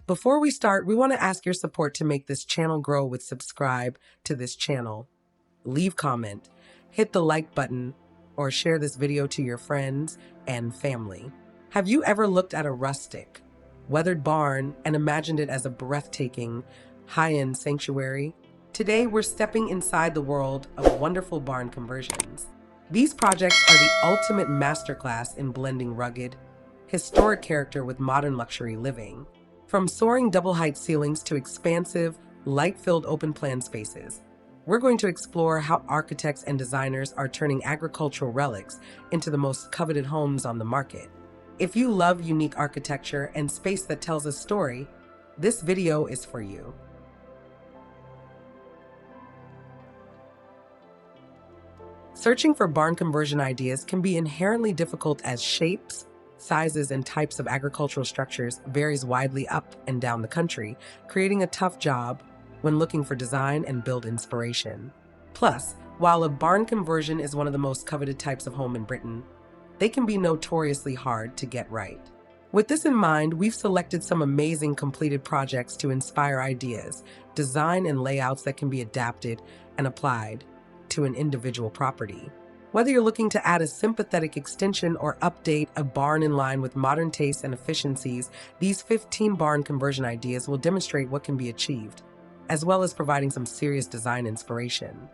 Before we start, we want to ask your support to make this channel grow with subscribe to this channel. Leave comment, hit the like button, or share this video to your friends and family. Have you ever looked at a rustic, weathered barn and imagined it as a breathtaking, high-end sanctuary? Today, we're stepping inside the world of wonderful barn conversions. These projects are the ultimate masterclass in blending rugged, historic character with modern luxury living. From soaring double-height ceilings to expansive, light-filled open-plan spaces, we're going to explore how architects and designers are turning agricultural relics into the most coveted homes on the market. If you love unique architecture and space that tells a story, this video is for you. Searching for barn conversion ideas can be inherently difficult as shapes, sizes, and types of agricultural structures varies widely up and down the country, creating a tough job when looking for design and build inspiration. Plus, while a barn conversion is one of the most coveted types of home in Britain, they can be notoriously hard to get right. With this in mind, we've selected some amazing completed projects to inspire ideas, design, and layouts that can be adapted and applied to an individual property. Whether you're looking to add a sympathetic extension or update a barn in line with modern tastes and efficiencies, these 15 barn conversion ideas will demonstrate what can be achieved, as well as providing some serious design inspiration.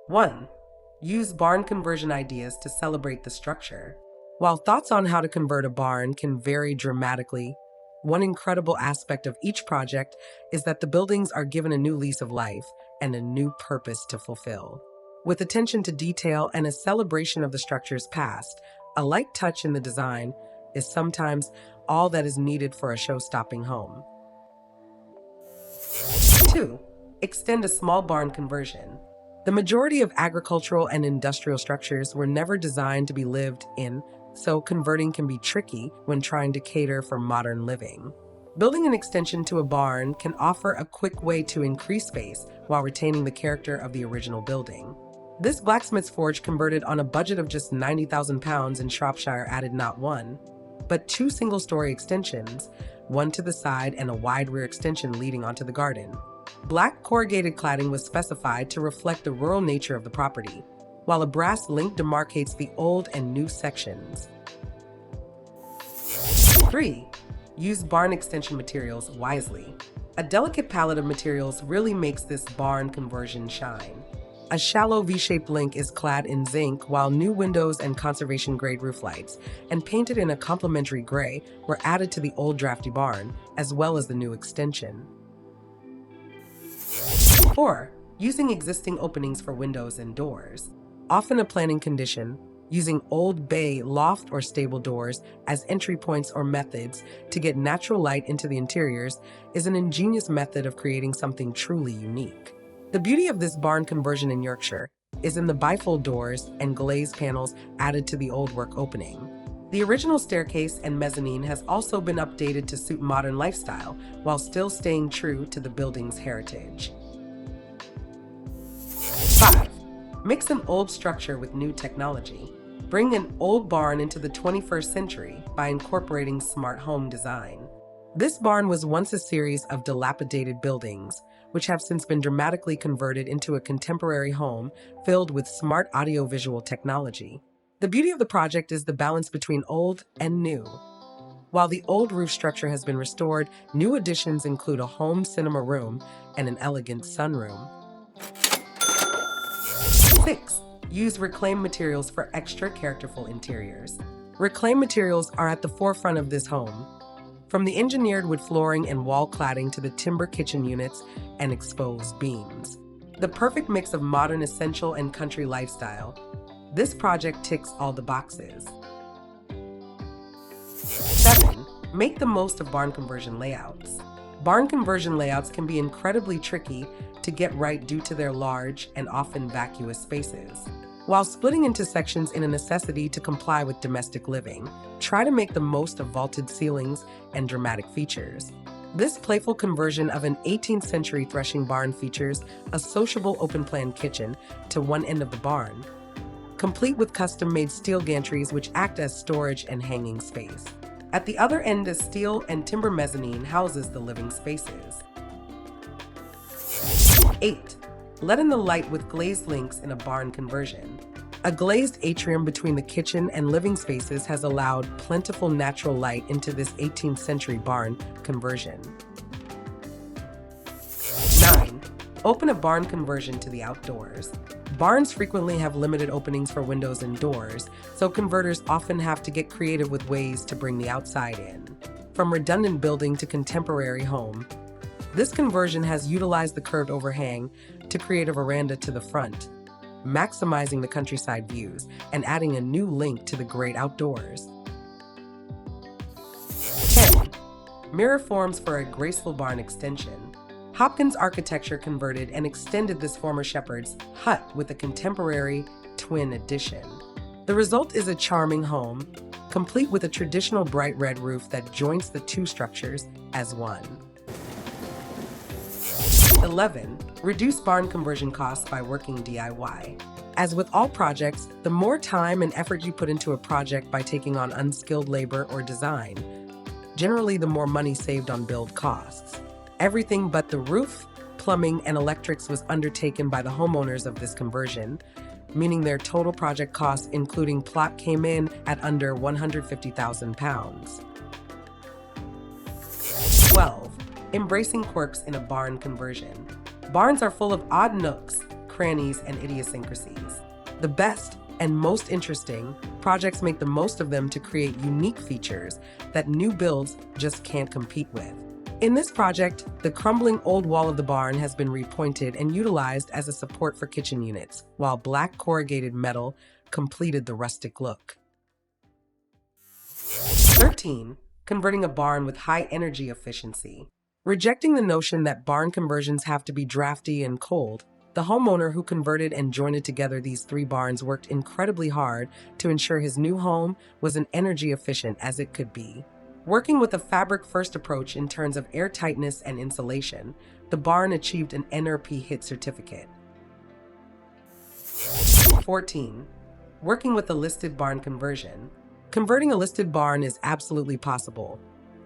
One, use barn conversion ideas to celebrate the structure. While thoughts on how to convert a barn can vary dramatically, one incredible aspect of each project is that the buildings are given a new lease of life and a new purpose to fulfill. With attention to detail and a celebration of the structure's past, a light touch in the design is sometimes all that is needed for a show-stopping home. 2. Extend a small barn conversion. The majority of agricultural and industrial structures were never designed to be lived in, so converting can be tricky when trying to cater for modern living. Building an extension to a barn can offer a quick way to increase space while retaining the character of the original building. This blacksmith's forge converted on a budget of just £90,000 in Shropshire added not one, but two single-story extensions, one to the side and a wide rear extension leading onto the garden. Black corrugated cladding was specified to reflect the rural nature of the property, while a brass link demarcates the old and new sections. 3. Use barn extension materials wisely. A delicate palette of materials really makes this barn conversion shine. A shallow V-shaped link is clad in zinc, while new windows and conservation-grade roof lights, and painted in a complementary gray, were added to the old drafty barn, as well as the new extension. 4. Using existing openings for windows and doors. Often a planning condition, using old bay, loft, or stable doors as entry points or methods to get natural light into the interiors is an ingenious method of creating something truly unique. The beauty of this barn conversion in Yorkshire is in the bifold doors and glazed panels added to the old work opening. The original staircase and mezzanine has also been updated to suit modern lifestyle while still staying true to the building's heritage. 5. Mix an old structure with new technology. Bring an old barn into the 21st century by incorporating smart home design. This barn was once a series of dilapidated buildings, which have since been dramatically converted into a contemporary home filled with smart audiovisual technology. The beauty of the project is the balance between old and new. While the old roof structure has been restored, new additions include a home cinema room and an elegant sunroom. 6. Use reclaimed materials for extra characterful interiors. Reclaimed materials are at the forefront of this home. From the engineered wood flooring and wall cladding to the timber kitchen units and exposed beams. The perfect mix of modern essential and country lifestyle. This project ticks all the boxes. 7. Make the most of barn conversion layouts. Barn conversion layouts can be incredibly tricky to get right due to their large and often vacuous spaces. While splitting into sections is a necessity to comply with domestic living, try to make the most of vaulted ceilings and dramatic features. This playful conversion of an 18th century threshing barn features a sociable open-plan kitchen to one end of the barn, complete with custom-made steel gantries which act as storage and hanging space. At the other end, a steel and timber mezzanine houses the living spaces. 8. Let in the light with glazed links in a barn conversion. A glazed atrium between the kitchen and living spaces has allowed plentiful natural light into this 18th century barn conversion. 9. Open a barn conversion to the outdoors. Barns frequently have limited openings for windows and doors, so converters often have to get creative with ways to bring the outside in. From redundant building to contemporary home, this conversion has utilized the curved overhang to create a veranda to the front, maximizing the countryside views and adding a new link to the great outdoors. 10. Mirror forms for a graceful barn extension. Hopkins Architecture converted and extended this former shepherd's hut with a contemporary twin addition. The result is a charming home, complete with a traditional bright red roof that joins the two structures as one. 11. Reduce barn conversion costs by working DIY. As with all projects, the more time and effort you put into a project by taking on unskilled labor or design, generally the more money saved on build costs. Everything but the roof, plumbing, and electrics was undertaken by the homeowners of this conversion, meaning their total project costs, including plot, came in at under £150,000. 12. Embracing quirks in a barn conversion. Barns are full of odd nooks, crannies, and idiosyncrasies. The best and most interesting projects make the most of them to create unique features that new builds just can't compete with. In this project, the crumbling old wall of the barn has been repointed and utilized as a support for kitchen units, while black corrugated metal completed the rustic look. 13. Converting a barn with high energy efficiency. Rejecting the notion that barn conversions have to be drafty and cold, the homeowner who converted and joined together these three barns worked incredibly hard to ensure his new home was as energy efficient as it could be. Working with a fabric-first approach in terms of airtightness and insulation, the barn achieved an NRP hit certificate. 14. Working with a listed barn conversion. Converting a listed barn is absolutely possible,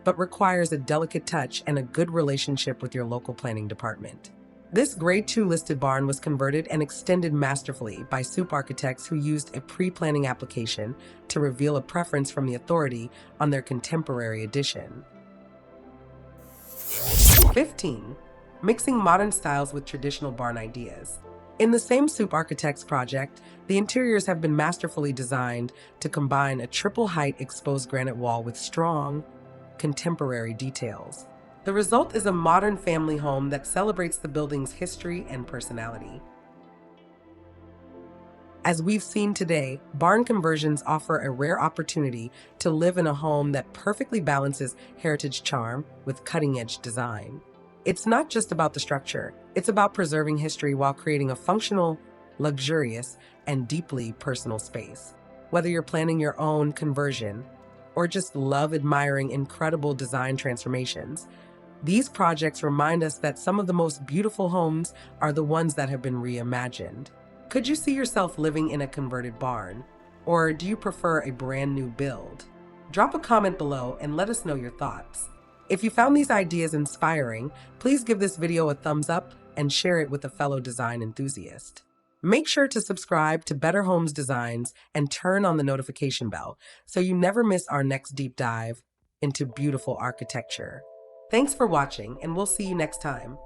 but requires a delicate touch and a good relationship with your local planning department. This Grade 2 listed barn was converted and extended masterfully by soup architects who used a pre-planning application to reveal a preference from the authority on their contemporary addition. 15. Mixing modern styles with traditional barn ideas. In the same soup architects project, the interiors have been masterfully designed to combine a triple-height exposed granite wall with strong, contemporary details. The result is a modern family home that celebrates the building's history and personality. As we've seen today, barn conversions offer a rare opportunity to live in a home that perfectly balances heritage charm with cutting-edge design. It's not just about the structure, it's about preserving history while creating a functional, luxurious, and deeply personal space. Whether you're planning your own conversion or just love admiring incredible design transformations, these projects remind us that some of the most beautiful homes are the ones that have been reimagined. Could you see yourself living in a converted barn? Or do you prefer a brand new build? Drop a comment below and let us know your thoughts. If you found these ideas inspiring, please give this video a thumbs up and share it with a fellow design enthusiast. Make sure to subscribe to Better Homes Designs and turn on the notification bell so you never miss our next deep dive into beautiful architecture. Thanks for watching, and we'll see you next time.